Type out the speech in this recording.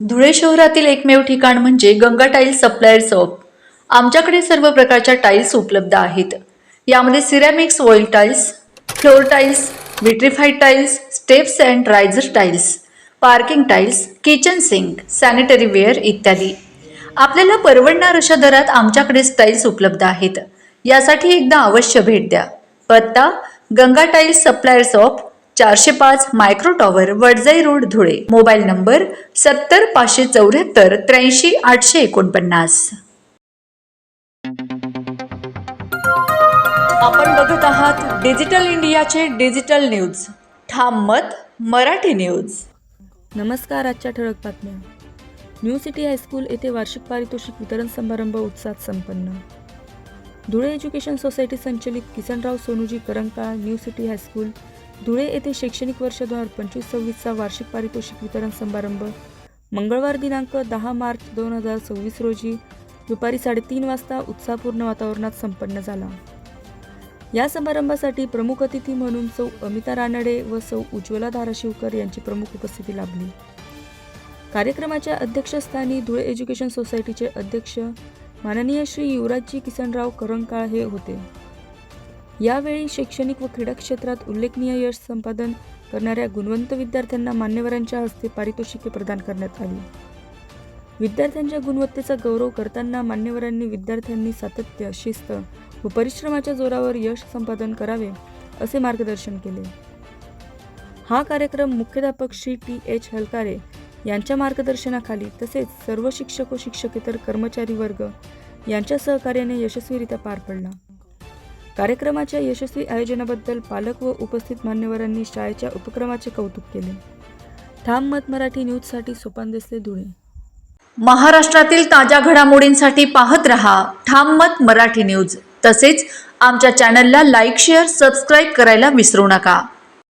धुळे शहरातील एकमेव ठिकाण म्हणजे गंगा टाइल्स सप्लायर शॉप। आमच्याकडे सर्व प्रकारच्या टाइल्स उपलब्ध आहेत। यामध्ये ceramics, oil tiles, floor tiles, vitrified tiles, steps and riser tiles, parking tiles, kitchen sink, sanitary ware इत्यादी। आपल्याला परवडणार अशा दरात आमच्याकडे टाइल्स उपलब्ध आहेत। यासाठी एकदा अवश्य भेट द्या। पत्ता Ganga tiles supplier shop, 405 micro tower, Wadjai road, Dhule. Mobile number 70 574 83 849। आपण बघत आहात डिजिटल इंडियाचे डिजिटल न्यूज। ठाम मत मराठी न्यूज। नमस्कार। आजच्या ठळक बातम्या। न्यू सिटी हायस्कूल येथे वार्षिक पारितोषिक वितरण समारंभ उत्साहात संपन्न। धुळे एज्युकेशन सोसायटी संचलित Kisanrao Sonuji Karankal new city high school Dhule येथे शैक्षणिक वर्ष 2025-26 वार्षिक पारितोषिक वितरण समारंभ मंगळवार दिनांक 10 मार्च 2026 रोजी दुपारी 3:30 वाजता उत्साहपूर्ण वातावरणात संपन्न झाला। या समारंभासाठी प्रमुख अतिथी म्हणून सौ अमिता रानडे व सौ उज्ज्वला धाराशिवकर यांची प्रमुख उपस्थिती लाभली। कार्यक्रमाच्या अध्यक्षस्थानी धुळे एज्युकेशन सोसायटीचे अध्यक्ष माननीय श्री युवराजजी किसनराव करंकाळ हे होते। यावेळी शैक्षणिक व क्रीडा क्षेत्रात उल्लेखनीय यश संपादन करणाऱ्या गुणवंत विद्यार्थ्यांना मान्यवरांच्या हस्ते पारितोषिके प्रदान करण्यात आली। विद्यार्थ्यांच्या गुणवत्तेचा गौरव करताना मान्यवरांनी विद्यार्थ्यांनी सातत्य, शिस्त व परिश्रमाच्या जोरावर यश संपादन करावे असे मार्गदर्शन केले। हा कार्यक्रम मुख्याध्यापक श्री TH हलकारे यांच्या मार्गदर्शनाखाली तसेच सर्व शिक्षक व शिक्षकेतर कर्मचारी वर्ग यांच्या सहकार्याने यशस्वीरित्या पार पडला। कार्यक्रमाच्या यशस्वी आयोजनाबद्दल पालक व उपस्थित मान्यवरांनी शाळेच्या उपक्रमाचे कौतुक केले। ठाम मत मराठी न्यूजसाठी सोपान देसले, धुळे। महाराष्ट्रातील ताज्या घडामोडींसाठी पाहत रहा ठाम मत मराठी न्यूज। तसेच आमच्या चॅनलला लाईक, शेअर, सबस्क्राईब करायला विसरू नका।